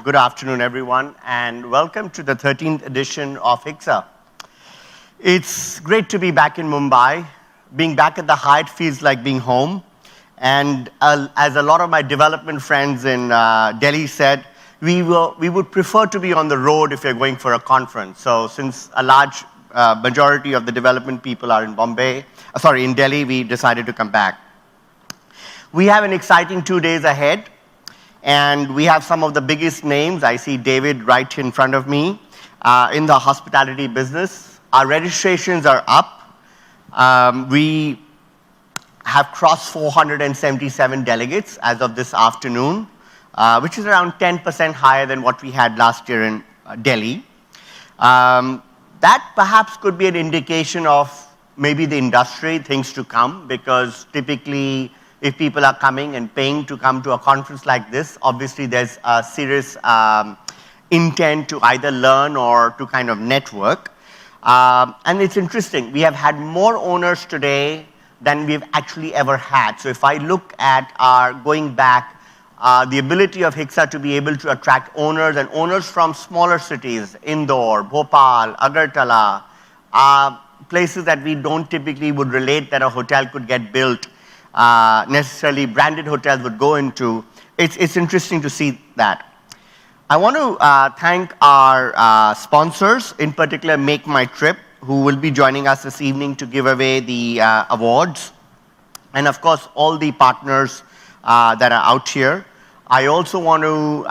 Good afternoon, everyone, and welcome to the 13th edition of HICSA. It's great to be back in Mumbai. Being back at the Hyatt feels like being home. And as a lot of my development friends in Delhi said, we would prefer to be on the road if you're going for a conference. So since a large majority of the development people are in in Delhi, we decided to come back. We have an exciting 2 days ahead. And we have some of the biggest names. I see David right in front of me in the hospitality business. Our registrations are up. We have crossed 477 delegates as of this afternoon, which is around 10% higher than what we had last year in Delhi. That perhaps could be an indication of maybe the industry, things to come, because typically if people are coming and paying to come to a conference like this, obviously there's a serious intent to either learn or to kind of network. And it's interesting, we have had more owners today than we've actually ever had. So if I look at our going back, the ability of HICSA to be able to attract owners and owners from smaller cities, Indore, Bhopal, Agartala, places that we don't typically would relate that a hotel could get built, necessarily branded hotels would go into. It's interesting to see that. I want to thank our sponsors, in particular Make My Trip, who will be joining us this evening to give away the awards. And of course, all the partners that are out here. I also want to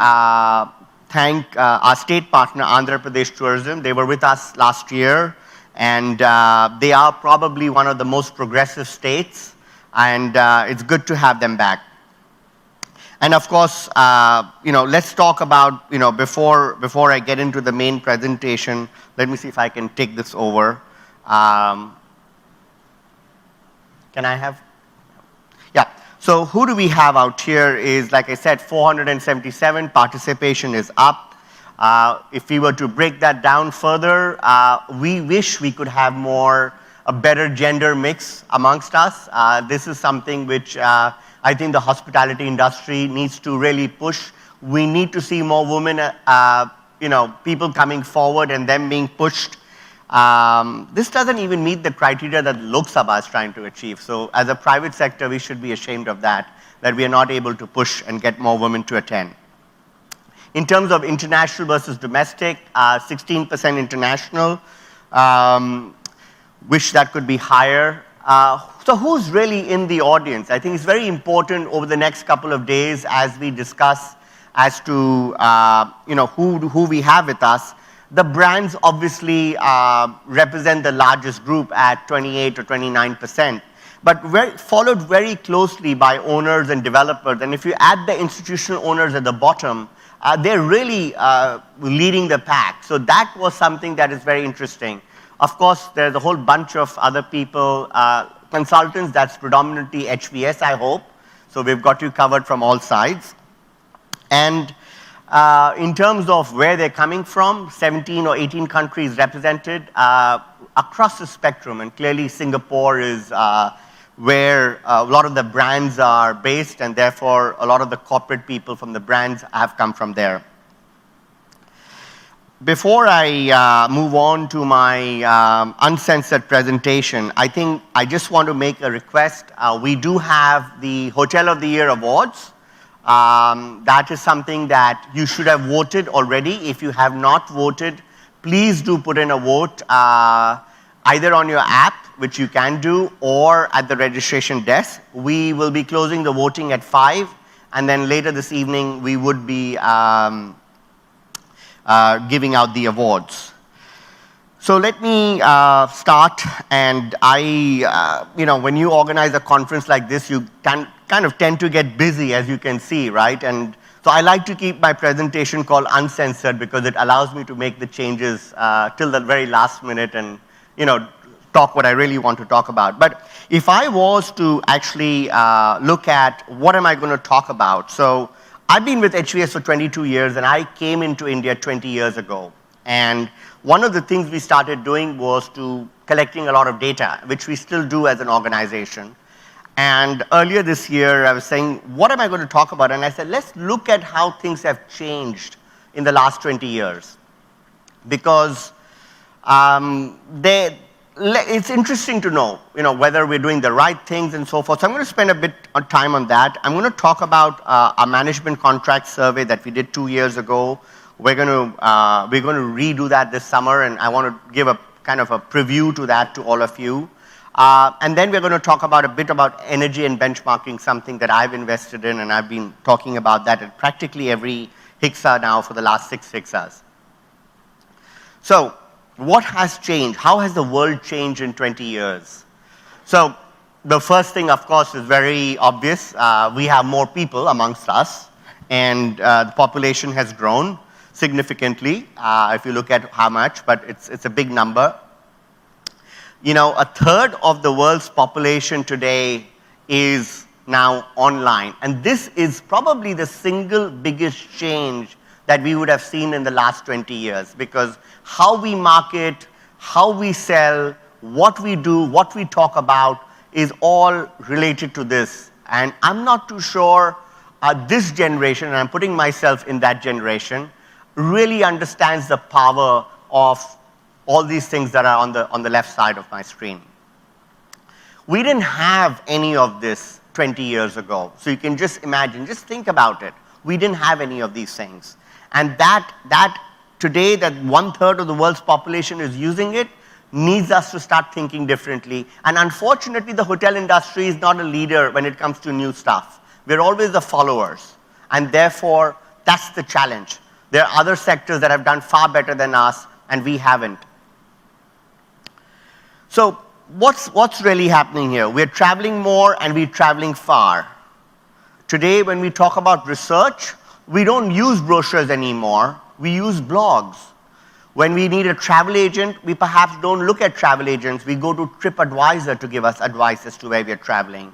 thank our state partner, Andhra Pradesh Tourism. They were with us last year, and they are probably one of the most progressive states. And it's good to have them back. And of course, let's talk about, before I get into the main presentation, let me see if I can take this over. Can I have? Yeah. So who do we have out here is, like I said, 477. Participation is up. If we were to break that down further, we wish we could have a better gender mix amongst us. This is something which I think the hospitality industry needs to really push. We need to see more women, people coming forward and them being pushed. This doesn't even meet the criteria that Lok Sabha is trying to achieve. So as a private sector, we should be ashamed of that we are not able to push and get more women to attend. In terms of international versus domestic, 16% international. Wish that could be higher. So who's really in the audience? I think it's very important over the next couple of days as we discuss as to who we have with us. The brands obviously represent the largest group at 28 or 29%, but followed very closely by owners and developers. And if you add the institutional owners at the bottom, they're really leading the pack. So that was something that is very interesting. Of course, there's a whole bunch of other people, consultants, that's predominantly HVS, I hope. So we've got you covered from all sides. And in terms of where they're coming from, 17 or 18 countries represented across the spectrum. And clearly Singapore is where a lot of the brands are based, and therefore a lot of the corporate people from the brands have come from there. Before I move on to my uncensored presentation, I think I just want to make a request. We do have the Hotel of the Year awards. That is something that you should have voted already. If you have not voted, please do put in a vote either on your app, which you can do, or at the registration desk. We will be closing the voting at 5, and then later this evening we would be giving out the awards. So let me start, and when you organize a conference like this, you can kind of tend to get busy, as you can see, right? And so I like to keep my presentation called Uncensored because it allows me to make the changes till the very last minute and, talk what I really want to talk about. But if I was to actually look at what am I going to talk about, so I've been with HVS for 22 years, and I came into India 20 years ago. And one of the things we started doing was collecting a lot of data, which we still do as an organization. And earlier this year, I was saying, what am I going to talk about? And I said, let's look at how things have changed in the last 20 years. Because it's interesting to know, whether we're doing the right things and so forth. So I'm going to spend a bit of time on that. I'm going to talk about our management contract survey that we did 2 years ago. We're going to redo that this summer, and I want to give a kind of a preview to that to all of you. And then we're going to talk about a bit about energy and benchmarking, something that I've invested in, and I've been talking about that at practically every HICSA now for the last 6 HICSAs. So what has changed? How has the world changed in 20 years? So the first thing, of course, is very obvious. We have more people amongst us, and the population has grown significantly, if you look at how much, but it's a big number. A third of the world's population today is now online, and this is probably the single biggest change that we would have seen in the last 20 years, because how we market, how we sell, what we do, what we talk about is all related to this. And I'm not too sure this generation, and I'm putting myself in that generation, really understands the power of all these things that are on the left side of my screen. We didn't have any of this 20 years ago. So you can just imagine, just think about it. We didn't have any of these things. And that today, that 1/3 of the world's population is using it, needs us to start thinking differently. And unfortunately, the hotel industry is not a leader when it comes to new stuff. We're always the followers. And therefore, that's the challenge. There are other sectors that have done far better than us, and we haven't. So what's really happening here? We're traveling more, and we're traveling far. Today, when we talk about research, we don't use brochures anymore. We use blogs. When we need a travel agent, we perhaps don't look at travel agents. We go to TripAdvisor to give us advice as to where we're traveling.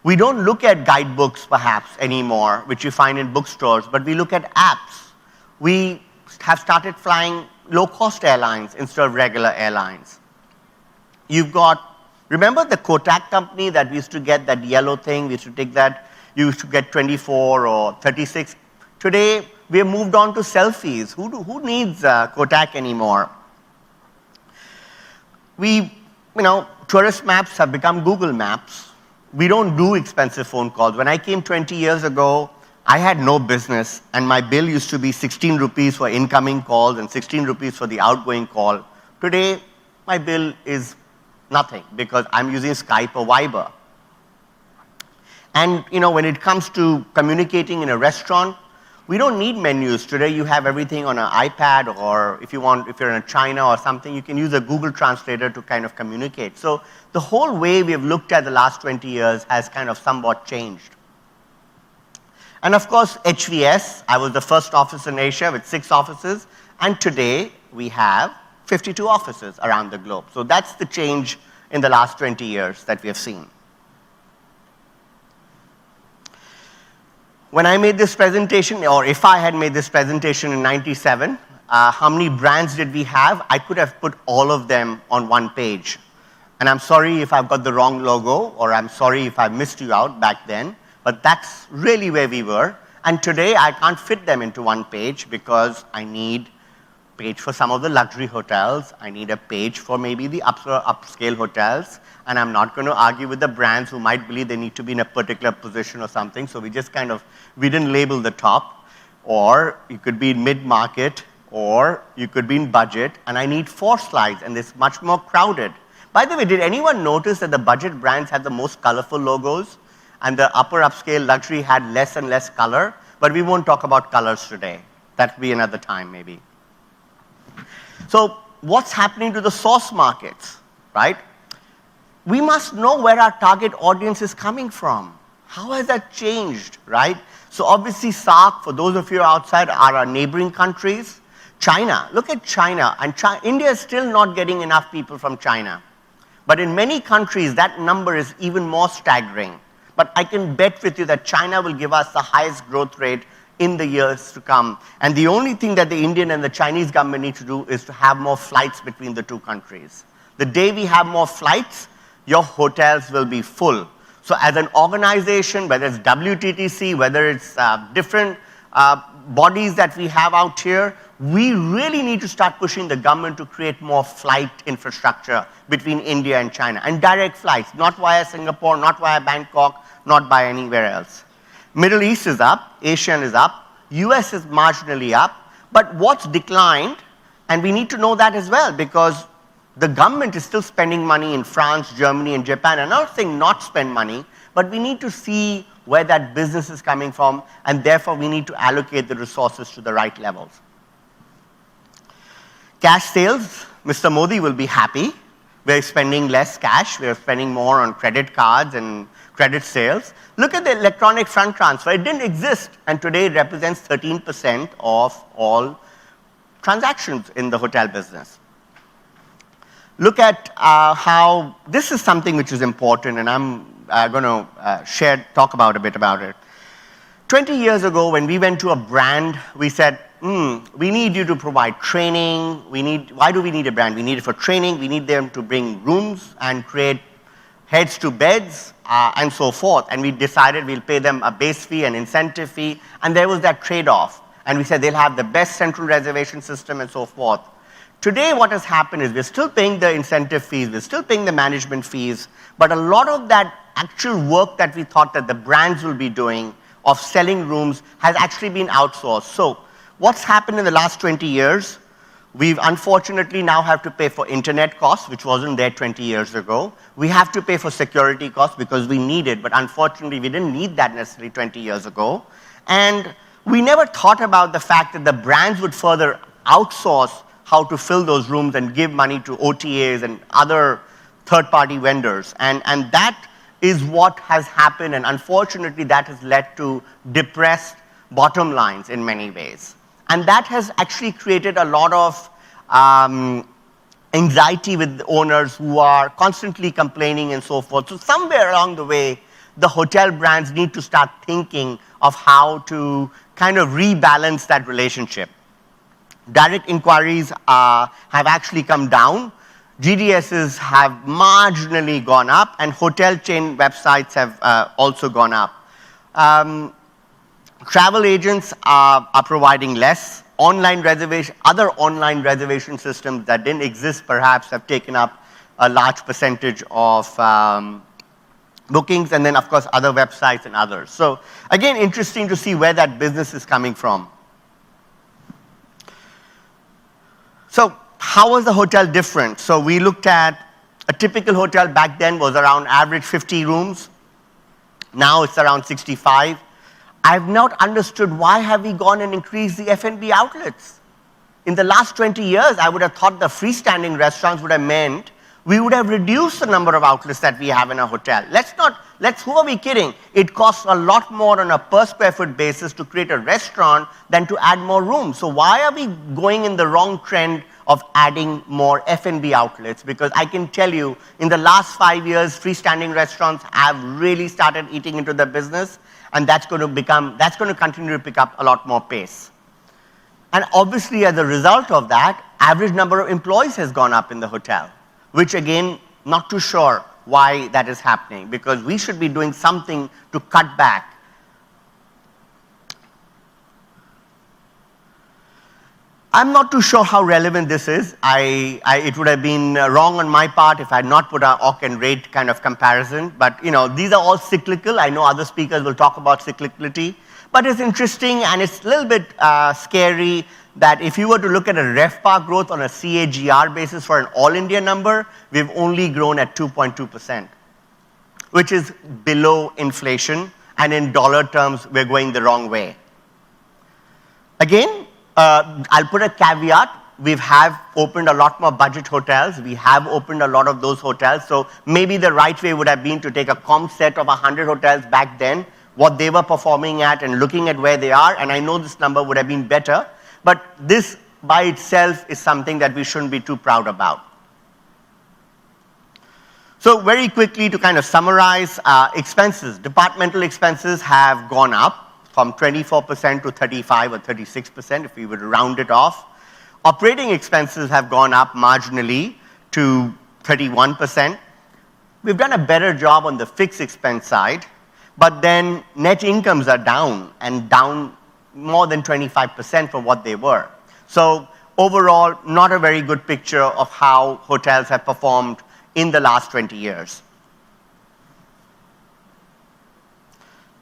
We don't look at guidebooks perhaps anymore, which you find in bookstores, but we look at apps. We have started flying low-cost airlines instead of regular airlines. You've got, remember the Kodak company that we used to get that yellow thing? We used to take that, you used to get 24 or 36. Today, we have moved on to selfies. Who needs Kodak anymore? Tourist maps have become Google Maps. We don't do expensive phone calls. When I came 20 years ago, I had no business, and my bill used to be 16 rupees for incoming calls and 16 rupees for the outgoing call. Today, my bill is nothing because I'm using Skype or Viber. And when it comes to communicating in a restaurant, we don't need menus. Today you have everything on an iPad, or if you're in China or something, you can use a Google translator to kind of communicate. So the whole way we have looked at the last 20 years has kind of somewhat changed. And of course, HVS, I was the first office in Asia with 6 offices, and today we have 52 offices around the globe. So that's the change in the last 20 years that we have seen. When I made this presentation, or if I had made this presentation in '97, how many brands did we have? I could have put all of them on one page. And I'm sorry if I've got the wrong logo, or I'm sorry if I missed you out back then, but that's really where we were. And today, I can't fit them into one page because I need a page for some of the luxury hotels. I need a page for maybe the upscale hotels. And I'm not going to argue with the brands who might believe they need to be in a particular position or something. So we just we didn't label the top. Or you could be in mid-market, or you could be in budget. And I need 4 slides, and it's much more crowded. By the way, did anyone notice that the budget brands had the most colorful logos, and the upper upscale luxury had less and less color? But we won't talk about colors today. That will be another time, maybe. So what's happening to the source markets, right? We must know where our target audience is coming from. How has that changed, right? So obviously SAARC, for those of you outside, are our neighboring countries. China, look at China. And India is still not getting enough people from China. But in many countries, that number is even more staggering. But I can bet with you that China will give us the highest growth rate in the years to come. And the only thing that the Indian and the Chinese government need to do is to have more flights between the 2 countries. The day we have more flights, your hotels will be full. So as an organization, whether it's WTTC, whether it's different bodies that we have out here, we really need to start pushing the government to create more flight infrastructure between India and China, and direct flights, not via Singapore, not via Bangkok, not by anywhere else. Middle East is up, Asian is up, US is marginally up, but what's declined, and we need to know that as well, because the government is still spending money in France, Germany, and Japan. I'm not saying not spend money, but we need to see where that business is coming from, and therefore we need to allocate the resources to the right levels. Cash sales, Mr. Modi will be happy. We're spending less cash, we're spending more on credit cards and credit sales. Look at the electronic fund transfer. It didn't exist, and today it represents 13% of all transactions in the hotel business. Look at how, this is something which is important, and I'm going to talk about a bit about it. 20 years ago, when we went to a brand, we said, we need you to provide training. Why do we need a brand? We need it for training. We need them to bring rooms and create heads to beds and so forth. And we decided we'll pay them a base fee, an incentive fee, and there was that trade-off. And we said they'll have the best central reservation system and so forth. Today what has happened is we're still paying the incentive fees, we're still paying the management fees, but a lot of that actual work that we thought that the brands will be doing of selling rooms has actually been outsourced. So what's happened in the last 20 years? We've unfortunately now have to pay for internet costs, which wasn't there 20 years ago. We have to pay for security costs because we need it, but unfortunately we didn't need that necessarily 20 years ago. And we never thought about the fact that the brands would further outsource how to fill those rooms and give money to OTAs and other third-party vendors. And that is what has happened, and unfortunately that has led to depressed bottom lines in many ways. And that has actually created a lot of anxiety with the owners who are constantly complaining and so forth. So somewhere along the way, the hotel brands need to start thinking of how to kind of rebalance that relationship. Direct inquiries have actually come down. GDSs have marginally gone up, and hotel chain websites have also gone up. Travel agents are providing less. Other online reservation systems that didn't exist perhaps have taken up a large percentage of bookings, and then of course other websites and others. So again, interesting to see where that business is coming from. So how was the hotel different? So we looked at a typical hotel back then was around average 50 rooms. Now it's around 65. I've not understood why have we gone and increased the F&B outlets. In the last 20 years, I would have thought the freestanding restaurants would have meant we would have reduced the number of outlets that we have in a hotel. Who are we kidding? It costs a lot more on a per square foot basis to create a restaurant than to add more rooms. So why are we going in the wrong trend of adding more F&B outlets? Because I can tell you, in the last 5 years, freestanding restaurants have really started eating into the business, and that's going to continue to pick up a lot more pace. And obviously, as a result of that, average number of employees has gone up in the hotel, which again, not too sure why that is happening, because we should be doing something to cut back. I'm not too sure how relevant this is. It would have been wrong on my part if I had not put a OC and rate kind of comparison, but these are all cyclical. I know other speakers will talk about cyclicality, but it's interesting and it's a little bit scary that if you were to look at a RevPAR growth on a CAGR basis for an all-India number, we've only grown at 2.2%, which is below inflation, and in dollar terms, we're going the wrong way. Again, I'll put a caveat. We have opened a lot more budget hotels. We have opened a lot of those hotels. So maybe the right way would have been to take a comp set of 100 hotels back then, what they were performing at and looking at where they are. And I know this number would have been better. But this by itself is something that we shouldn't be too proud about. So very quickly to kind of summarize, expenses. Departmental expenses have gone up from 24% to 35 or 36% if we were to round it off. Operating expenses have gone up marginally to 31%. We've done a better job on the fixed expense side, but then net incomes are down, and down more than 25% from what they were. So overall, not a very good picture of how hotels have performed in the last 20 years.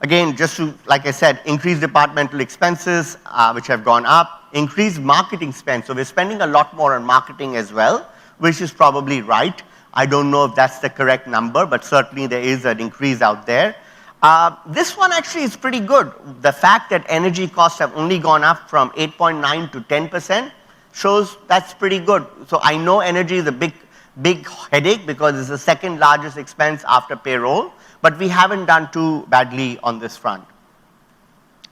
Again, just to, like I said, increase departmental expenses, which have gone up, increased marketing spend. So we're spending a lot more on marketing as well, which is probably right. I don't know if that's the correct number, but certainly there is an increase out there. This one actually is pretty good. The fact that energy costs have only gone up from 8.9 to 10% shows that's pretty good. So I know energy is a big headache because it's the second largest expense after payroll, but we haven't done too badly on this front.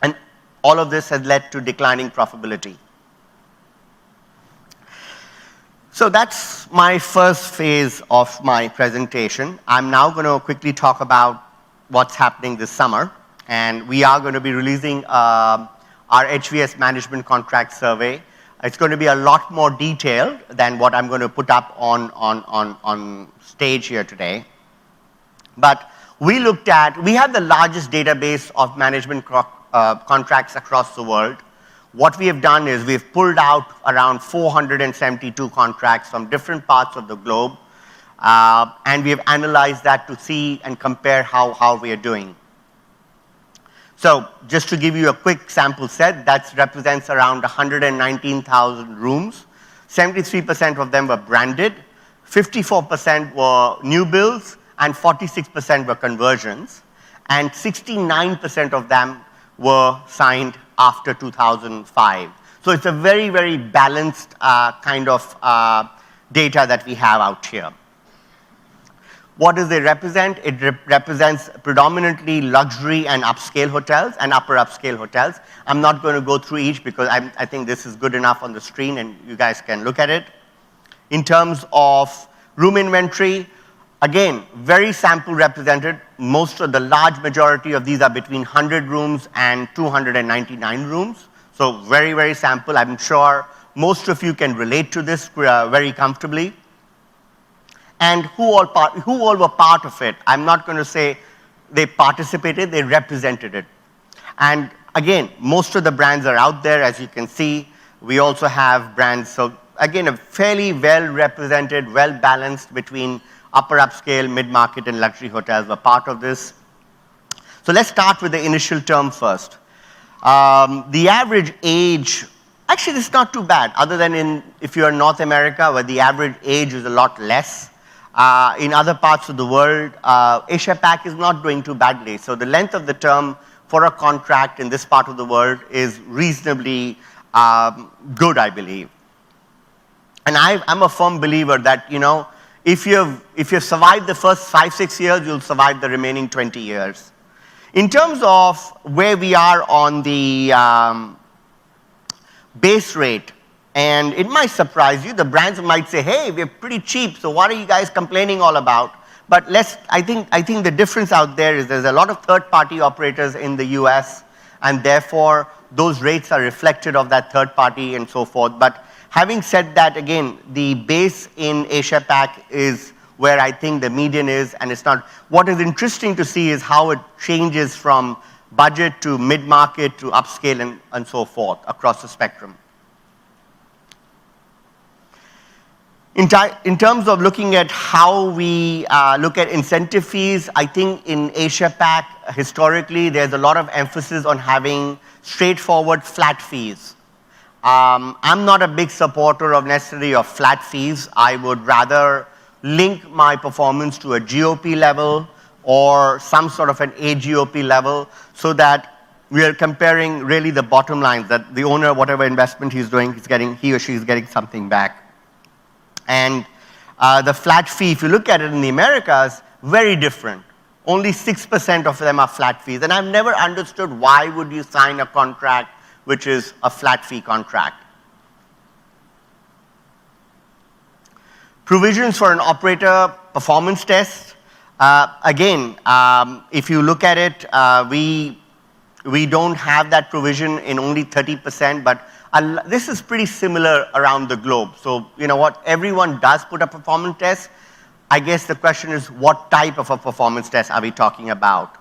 And all of this has led to declining profitability. So that's my first phase of my presentation. I'm now going to quickly talk about what's happening this summer. And we are going to be releasing our HVS management contract survey. It's going to be a lot more detailed than what I'm going to put up on stage here today. But we have the largest database of management contracts across the world. What we have done is we've pulled out around 472 contracts from different parts of the globe, and we have analyzed that to see and compare how we are doing. So just to give you a quick sample set, that represents around 119,000 rooms. 73% of them were branded, 54% were new builds, and 46% were conversions, and 69% of them were signed after 2005. So it's a very, very balanced kind of data that we have out here. What does it represent? It represents predominantly luxury and upscale hotels and upper upscale hotels. I'm not going to go through each because I think this is good enough on the screen and you guys can look at it. In terms of room inventory, again, very sample represented. Most of the large majority of these are between 100 rooms and 299 rooms. So very, very sample. I'm sure most of you can relate to this very comfortably. And who all were part of it? I'm not going to say they participated, they represented it. And again, most of the brands are out there, as you can see. We also have brands. So again, a fairly well represented, well balanced between upper upscale, mid-market, and luxury hotels were part of this. So let's start with the initial term first. The average age, actually this is not too bad, other than if you're in North America, where the average age is a lot less. In other parts of the world, Asia Pac is not doing too badly. So the length of the term for a contract in this part of the world is reasonably good, I believe. And I'm a firm believer that, if you've survived the first 5-6 years, you'll survive the remaining 20 years. In terms of where we are on the base rate, and it might surprise you, the brands might say, hey, we're pretty cheap, so what are you guys complaining all about? But I think the difference out there is there's a lot of third-party operators in the US, and therefore those rates are reflected of that third party and so forth. But having said that, again, the base in Asia Pac is where I think the median is, and it's not. What is interesting to see is how it changes from budget to mid-market to upscale and so forth across the spectrum. In terms of looking at how we look at incentive fees, I think in Asia Pac, historically, there's a lot of emphasis on having straightforward flat fees. I'm not a big supporter of necessarily of flat fees. I would rather link my performance to a GOP level or some sort of an AGOP level so that we are comparing really the bottom lines, that the owner, whatever investment he's doing, he or she is getting something back. And the flat fee, if you look at it in the Americas, very different. Only 6% of them are flat fees. And I've never understood why would you sign a contract which is a flat fee contract. Provisions for an operator performance test. Again, if you look at it, we don't have that provision in only 30%, but this is pretty similar around the globe. So you know what, everyone does put a performance test. I guess the question is, what type of a performance test are we talking about?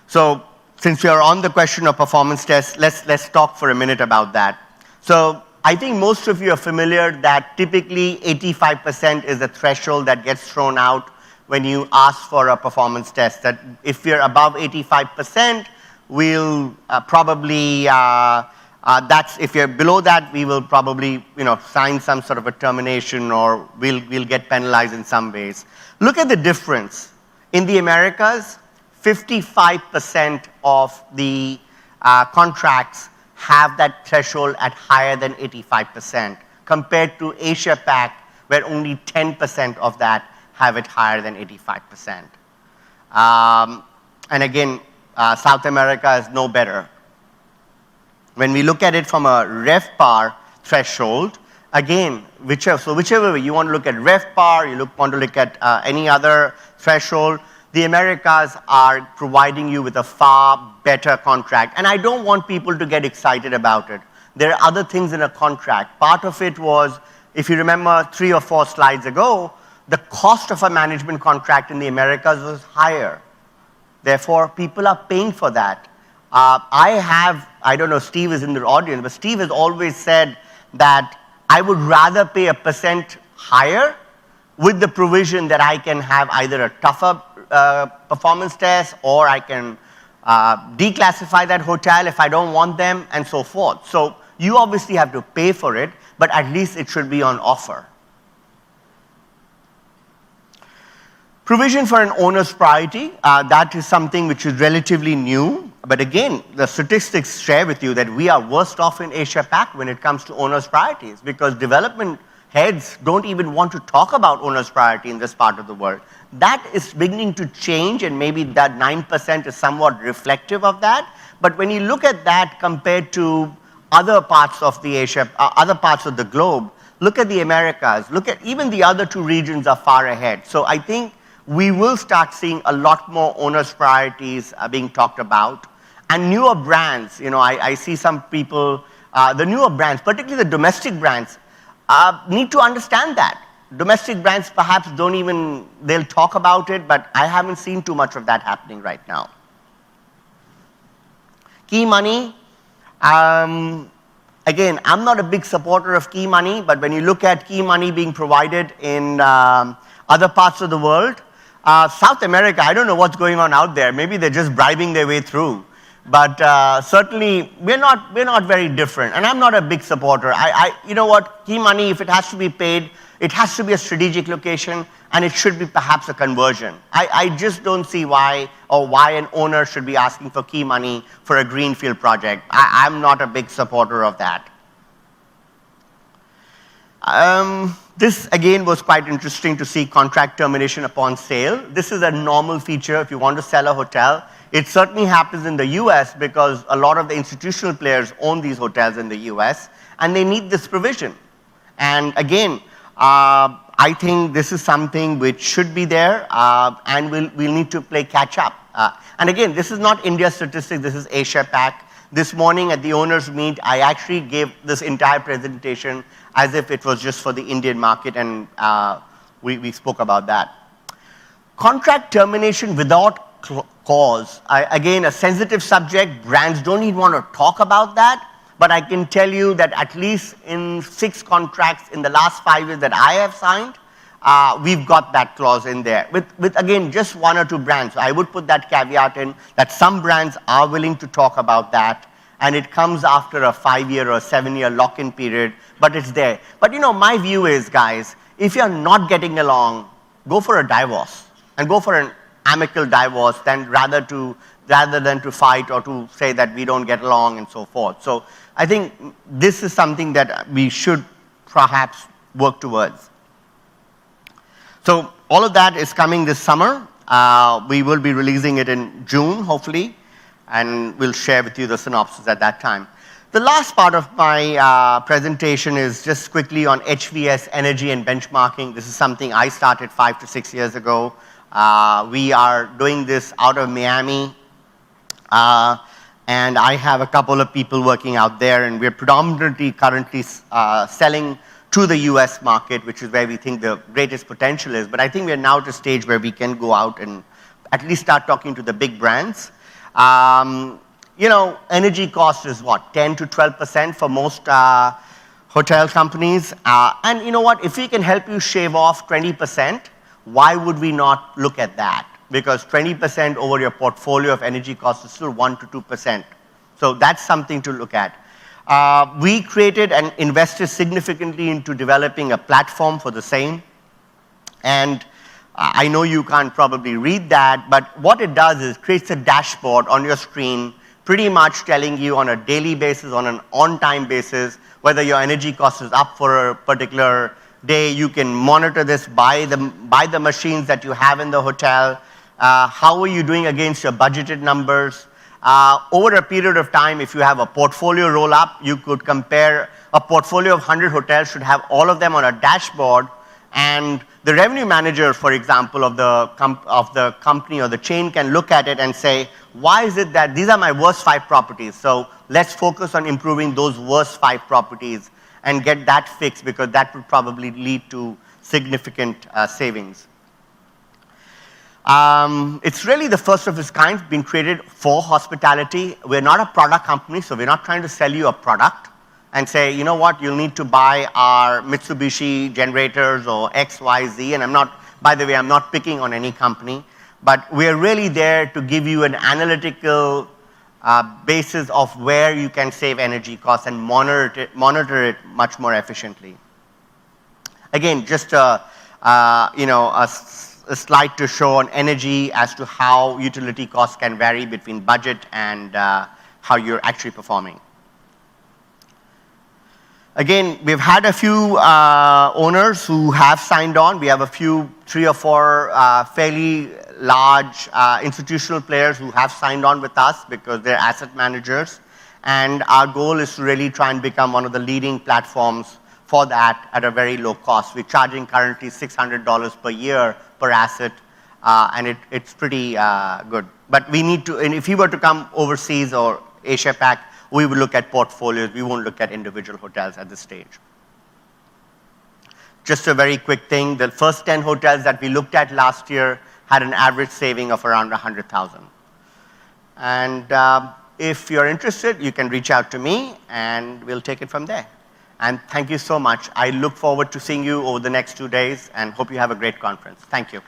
So since we are on the question of performance tests, let's talk for a minute about that. So I think most of you are familiar that typically 85% is the threshold that gets thrown out when you ask for a performance test. That if you're above 85%, we'll probably, if you're below that, we will probably sign some sort of a termination, or we'll get penalized in some ways. Look at the difference. In the Americas, 55% of the contracts have that threshold at higher than 85%, compared to Asia Pac, where only 10% of that have it higher than 85%. And again, South America is no better. When we look at it from a RevPAR threshold, again, whichever way you want to look at RevPAR, want to look at any other threshold, the Americas are providing you with a far better contract. And I don't want people to get excited about it. There are other things in a contract. Part of it was, if you remember 3 or 4 slides ago, the cost of a management contract in the Americas was higher. Therefore, people are paying for that. I don't know, Steve is in the audience, but Steve has always said that I would rather pay a % higher with the provision that I can have either a tougher performance test, or I can declassify that hotel if I don't want them, and so forth. So you obviously have to pay for it, but at least it should be on offer. Provision for an owner's priority, that is something which is relatively new. But again, the statistics share with you that we are worst off in Asia Pac when it comes to owner's priorities, because development heads don't even want to talk about owner's priority in this part of the world. That is beginning to change, and maybe that 9% is somewhat reflective of that. But when you look at that compared to other parts of the other parts of the globe, look at the Americas, look at even the other 2 regions are far ahead. So I think we will start seeing a lot more owner's priorities being talked about. And newer brands, I see some people, the newer brands, particularly the domestic brands, need to understand that. Domestic brands perhaps don't even, they'll talk about it, but I haven't seen too much of that happening right now. Key money, again, I'm not a big supporter of key money, but when you look at key money being provided in other parts of the world, South America, I don't know what's going on out there. Maybe they're just bribing their way through. But certainly, we're not very different. And I'm not a big supporter. You know what? Key money, if it has to be paid, it has to be a strategic location, and it should be perhaps a conversion. I just don't see why an owner should be asking for key money for a greenfield project. I'm not a big supporter of that. This again was quite interesting to see contract termination upon sale. This is a normal feature if you want to sell a hotel. It certainly happens in the US because a lot of the institutional players own these hotels in the US, and they need this provision. And again, I think this is something which should be there, and we'll need to play catch up. And again, this is not India statistics, this is Asia Pac. This morning at the owners' meet, I actually gave this entire presentation as if it was just for the Indian market, and we spoke about that. Contract termination without cause. Again, a sensitive subject, brands don't even want to talk about that, but I can tell you that at least in 6 contracts in the last 5 years that I have signed, we've got that clause in there. With again, just 1 or 2 brands. So I would put that caveat in that some brands are willing to talk about that, and it comes after a 5-year or 7-year lock-in period, but it's there. But my view is, guys, if you're not getting along, go for a divorce, and go for an amicable divorce rather than to fight or to say that we don't get along and so forth. So I think this is something that we should perhaps work towards. So all of that is coming this summer. We will be releasing it in June, hopefully, and we'll share with you the synopsis at that time. The last part of my presentation is just quickly on HVS, energy and benchmarking. This is something I started 5 to 6 years ago. We are doing this out of Miami, and I have a couple of people working out there, and we're predominantly currently selling to the US market, which is where we think the greatest potential is. But I think we're now at a stage where we can go out and at least start talking to the big brands. Energy cost is what, 10 to 12% for most hotel companies. And you know what, if we can help you shave off 20%, why would we not look at that? Because 20% over your portfolio of energy costs is still 1 to 2%. So that's something to look at. We created and invested significantly into developing a platform for the same. And I know you can't probably read that, but what it does is creates a dashboard on your screen, pretty much telling you on a daily basis, on an on-time basis, whether your energy cost is up for a particular day. You can monitor this by the machines that you have in the hotel. How are you doing against your budgeted numbers? Over a period of time, if you have a portfolio roll-up, you could compare a portfolio of 100 hotels, should have all of them on a dashboard, and the revenue manager, for example, of the company or the chain can look at it and say, why is it that these are my worst 5 properties? So let's focus on improving those worst 5 properties and get that fixed, because that would probably lead to significant savings. It's really the first of its kind, been created for hospitality. We're not a product company, so we're not trying to sell you a product and say, you know what, you'll need to buy our Mitsubishi generators or X, Y, Z. And by the way, I'm not picking on any company, but we're really there to give you an analytical basis of where you can save energy costs and monitor it much more efficiently. Again, just a slide to show on energy as to how utility costs can vary between budget and how you're actually performing. Again, we've had a few owners who have signed on. We have a few, 3 or 4 fairly large institutional players who have signed on with us because they're asset managers. And our goal is to really try and become one of the leading platforms for that at a very low cost. We're charging currently $600 per year per asset, and it's pretty good. But we need to, and if you were to come overseas or Asia Pac, we will look at portfolios. We won't look at individual hotels at this stage. Just a very quick thing, the first 10 hotels that we looked at last year had an average saving of around 100,000. And if you're interested, you can reach out to me and we'll take it from there. And thank you so much. I look forward to seeing you over the next 2 days and hope you have a great conference. Thank you.